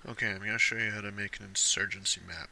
Okay, I'm going to show you how to make an insurgency map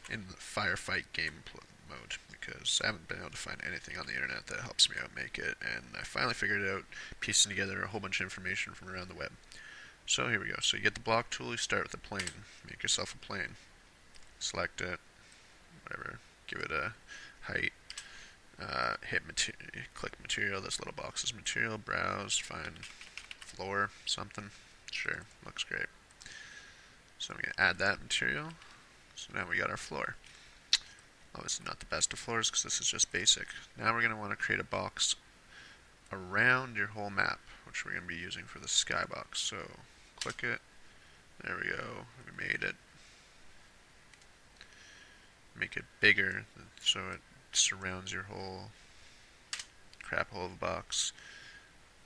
in the firefight game mode because I haven't been able to find anything on the internet that helps me out make it, and I finally figured it out piecing together a whole bunch of information from around the web. So here we go. So you get the block tool, you start with a plane. Make yourself a plane. Select it, whatever, give it a height, hit material, click material, this little box is material, browse, find floor, something. Sure, looks great. So I'm going to add that material. So now we got our floor. Obviously not the best of floors because this is just basic. Now we're going to want to create a box around your whole map, which we're going to be using for the skybox. So click it. There we go. We made it. Make it bigger so it surrounds your whole crap hole of a box.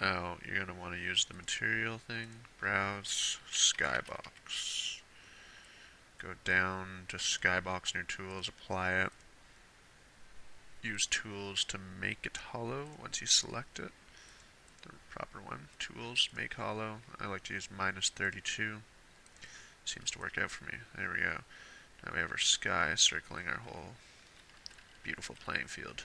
Now you're going to want to use the material thing. Browse skybox. Go down to skybox in your tools, apply it. Use tools to make it hollow once you select it. The proper one. Tools, make hollow. I like to use -32. Seems to work out for me. There we go. Now we have our sky circling our whole beautiful playing field.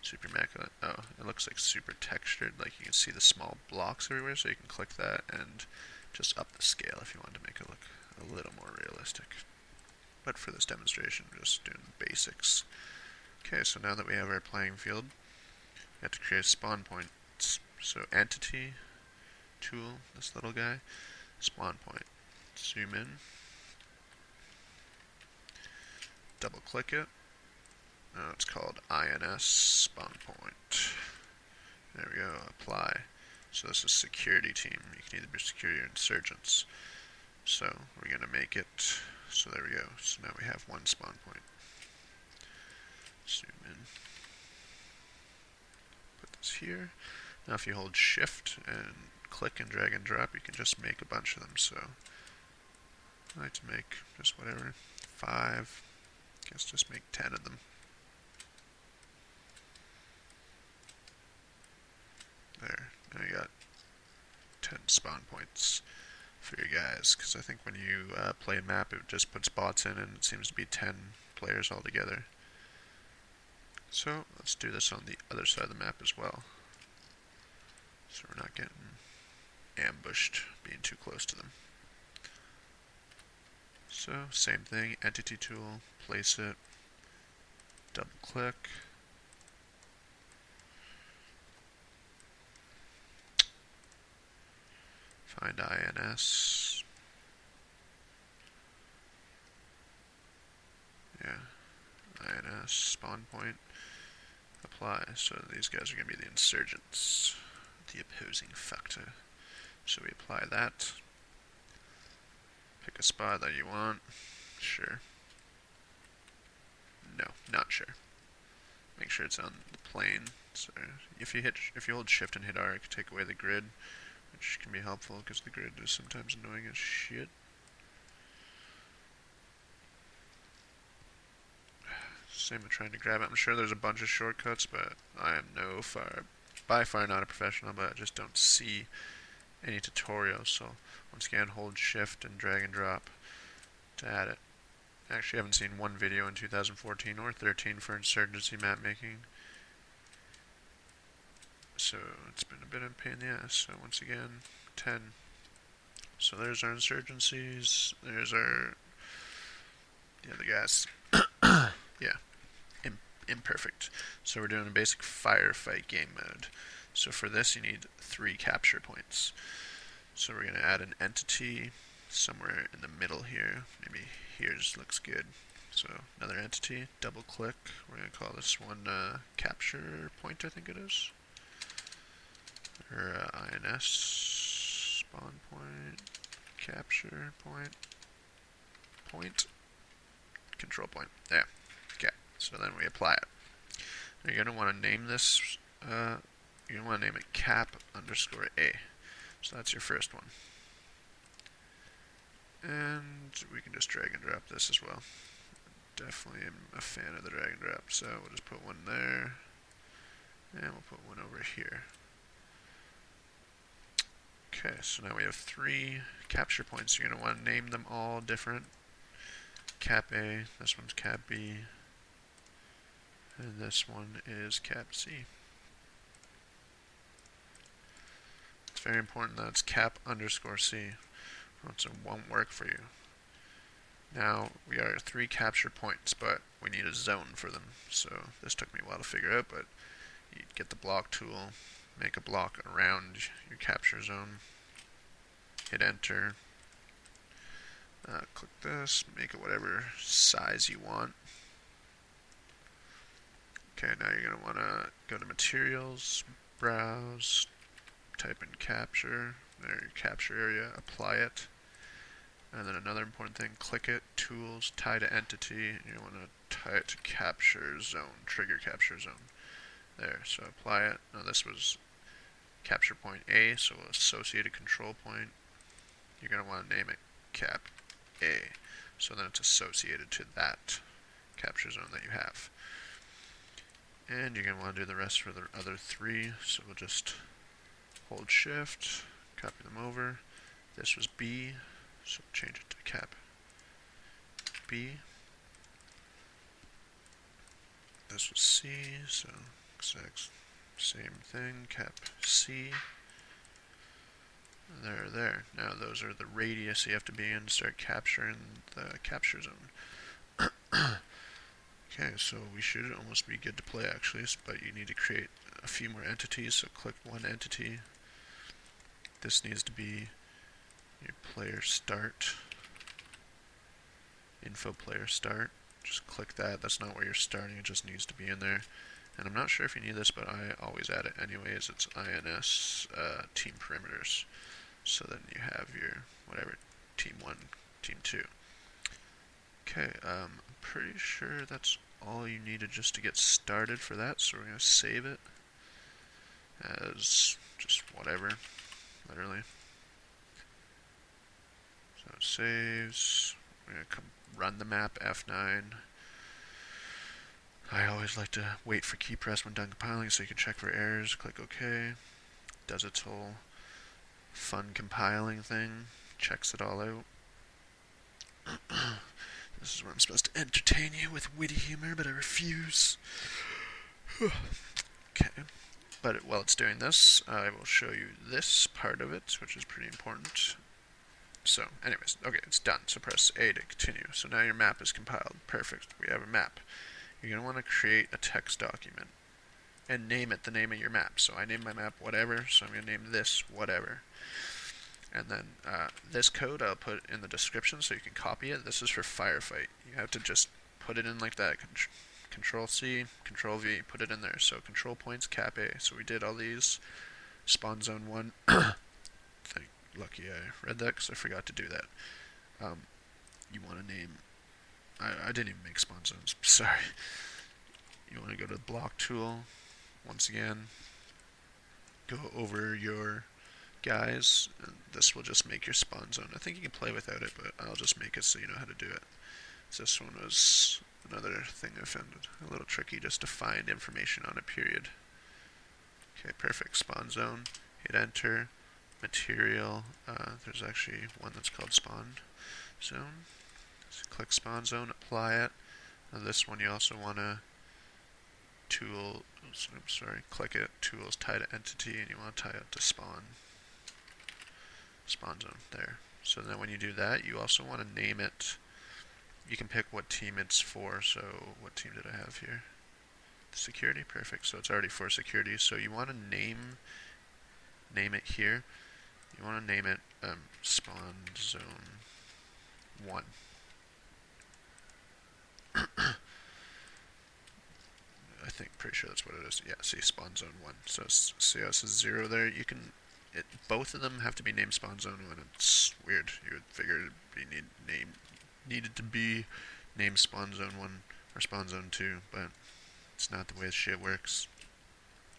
Super immaculate. Oh, it looks like super textured. Like you can see the small blocks everywhere, so you can click that and just up the scale if you want to make it look a little more realistic. But for this demonstration, we're just doing the basics. Okay, so now that we have our playing field, we have to create a spawn point. So entity, tool, this little guy, spawn point. Zoom in, double click it. Now it's called INS spawn point. There we go, apply. So this is security team. You can either be security or insurgents. So we're going to make it, so there we go. So now we have one spawn point. Zoom in. Put this here. Now if you hold shift and click and drag and drop, you can just make a bunch of them. So I like to make just whatever, 5, I guess just make 10 of them. There, now you got 10 spawn points for your guys, because I think when you play a map, it just puts bots in and it seems to be 10 players altogether. So let's do this on the other side of the map as well, so we're not getting ambushed being too close to them. So same thing, entity tool, place it, double click, find INS, yeah, INS spawn point, apply. So these guys are going to be the insurgents, the opposing factor. So we apply that. Pick a spot that you want. Sure. No, not sure. Make sure it's on the plane. So if you hold shift and hit R, it can take away the grid, which can be helpful because the grid is sometimes annoying as shit. Same with trying to grab it. I'm sure there's a bunch of shortcuts, but I am by far not a professional, but I just don't see any tutorials. So once again, hold shift and drag and drop to add it. I actually haven't seen one video in 2014 or 13 for insurgency map making. So it's been a bit of a pain in the ass. So once again, 10. So there's our insurgencies. There's our the other guys. Yeah, imperfect. So we're doing a basic firefight game mode. So for this, you need 3 capture points. So we're going to add an entity somewhere in the middle here. Maybe here just looks good. So another entity, double click. We're going to call this one capture point, I think it is. Or INS spawn point, capture point, control point. There. Okay. So then we apply it. Now you're going to want to name this. You're going to want to name it cap_A. So that's your first one. And we can just drag and drop this as well. Definitely am a fan of the drag and drop. So we'll just put one there. And we'll put one over here. Okay, so now we have 3 capture points. You're going to want to name them all different. Cap A, this one's Cap B, and this one is Cap C. It's very important that it's cap underscore C, or else it won't work for you. Now, we are 3 capture points, but we need a zone for them. So this took me a while to figure out, but you get the block tool, make a block around your capture zone, hit enter, click this, make it whatever size you want. Okay, now you're going to want to go to materials, browse, type in capture, there your capture area, apply it. And then another important thing, click it, tools, tie to entity, and you want to tie it to capture zone, trigger capture zone. There, so apply it. Now this was capture point A, so associated control point. You're going to want to name it cap A, so then it's associated to that capture zone that you have. And you're going to want to do the rest for the other 3, so we'll just hold shift, copy them over. This was B, so change it to cap B. This was C, so exact same thing, cap C. There. Now those are the radius you have to be in to start capturing the capture zone. Okay, so we should almost be good to play actually, but you need to create a few more entities, so click one entity. This needs to be your player start, info player start. Just click that, that's not where you're starting, it just needs to be in there. And I'm not sure if you need this, but I always add it anyways. It's INS team perimeters. So then you have your, whatever, team 1, team 2. Okay, I'm pretty sure that's all you needed just to get started for that, so we're going to save it as just whatever, literally. So it saves, we're going to come run the map, F9. I always like to wait for key press when done compiling so you can check for errors, click OK. Does its whole fun compiling thing, checks it all out. This is where I'm supposed to entertain you with witty humor, but I refuse. Okay, but while it's doing this, I will show you this part of it, which is pretty important. So, anyways, okay, it's done. So press A to continue. So now your map is compiled. Perfect. We have a map. You're going to want to create a text document and name it the name of your map. So I named my map whatever, so I'm going to name this whatever. And then this code I'll put in the description so you can copy it. This is for firefight. You have to just put it in like that. Control C, Control V, put it in there. So control points, cap A. So we did all these. Spawn zone 1. Lucky I read that because I forgot to do that. You want to name... I didn't even make spawn zones. Sorry. You want to go to the block tool. Once again, go over your guys, and this will just make your spawn zone. I think you can play without it, but I'll just make it so you know how to do it. So this one was another thing I found a little tricky, just to find information on a period. Okay, perfect. Spawn zone. Hit enter. Material. There's actually one that's called spawn zone. So click spawn zone, apply it. Now this one you also want to click it, tools, tie to entity, and you want to tie it to spawn zone, there. So then when you do that, you also want to name it. You can pick what team it's for, so what team did I have here? Security, perfect, so it's already for security, so you want to name it here. You want to name it spawn zone 1. Pretty sure that's what it is. Yeah, see, spawn zone 1. So see how it says 0 there? You can, both of them have to be named spawn zone 1. It's weird. You would figure it'd be needed to be named spawn zone 1 or spawn zone 2, but it's not the way this shit works.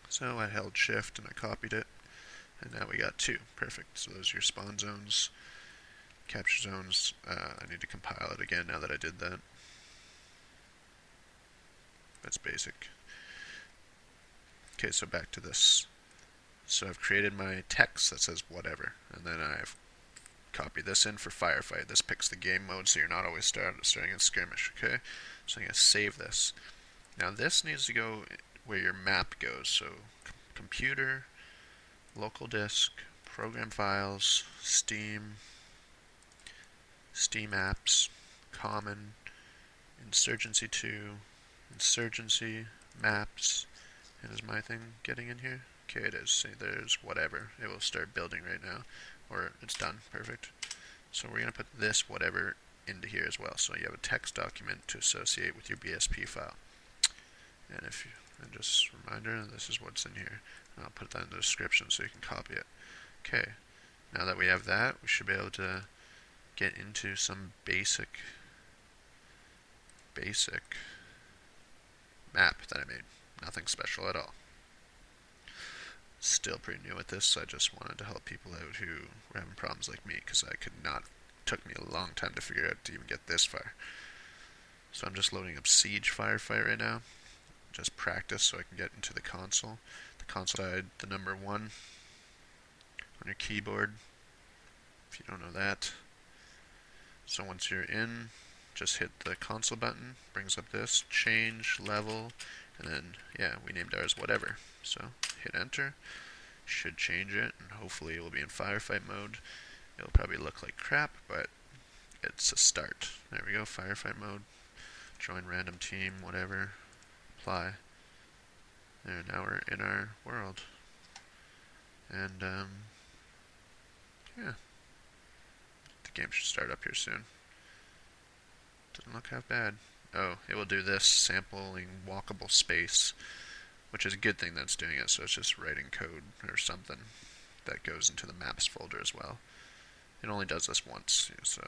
So I held shift and I copied it, and now we got 2. Perfect. So those are your spawn zones, capture zones. I need to compile it again now that I did that. That's basic. Okay, so back to this So I've created my text that says whatever, and then I've copied this in for firefight. This picks the game mode, so you're not always starting in skirmish. Okay, so I'm gonna save this. Now this needs to go where your map goes. So computer, local disk, program files, Steam, Steam apps, common, Insurgency 2, Insurgency, maps, and is my thing getting in here? Okay, it is. See, there's whatever. It will start building right now, or it's done. Perfect. So we're going to put this whatever into here as well. So you have a text document to associate with your BSP file. And and just a reminder, this is what's in here. And I'll put that in the description so you can copy it. Okay, now that we have that, we should be able to get into some basic map that I made. Nothing special at all. Still pretty new at this, so I just wanted to help people out who were having problems like me, because I could not. Took me a long time to figure out to even get this far. So I'm just loading up Siege Firefight right now. Just practice so I can get into the console. The console side, the number 1 on your keyboard, if you don't know that. So once you're in, just hit the console button, brings up this, change, level, and then, yeah, we named ours whatever. So hit enter, should change it, and hopefully it will be in firefight mode. It'll probably look like crap, but it's a start. There we go, firefight mode, join random team, whatever, apply. There, now we're in our world. And, yeah, the game should start up here soon. Doesn't look half bad. Oh, it will do this, sampling walkable space, which is a good thing that's doing it, so it's just writing code or something that goes into the maps folder as well. It only does this once, so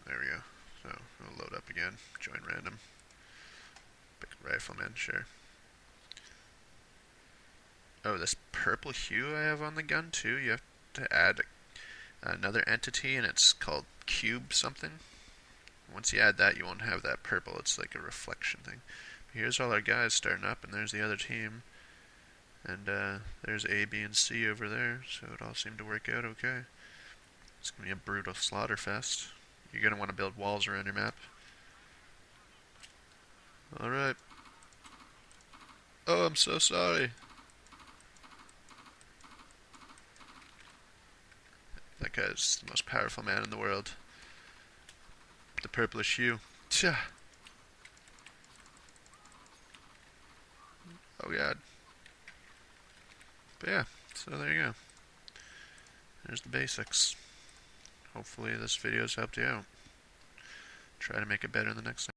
there we go. So it'll load up again, join random, pick rifleman, sure. Oh, this purple hue I have on the gun too, you have to add another entity, and it's called cube something. Once you add that, you won't have that purple. It's like a reflection thing. But here's all our guys starting up, and there's the other team. And there's A, B, and C over there, so it all seemed to work out okay. It's going to be a brutal slaughter fest. You're going to want to build walls around your map. Alright. Oh, I'm so sorry. That guy's the most powerful man in the world. The purplish hue. Tja. Oh god. But yeah, so there you go. There's the basics. Hopefully this video's helped you out. Try to make it better the next time.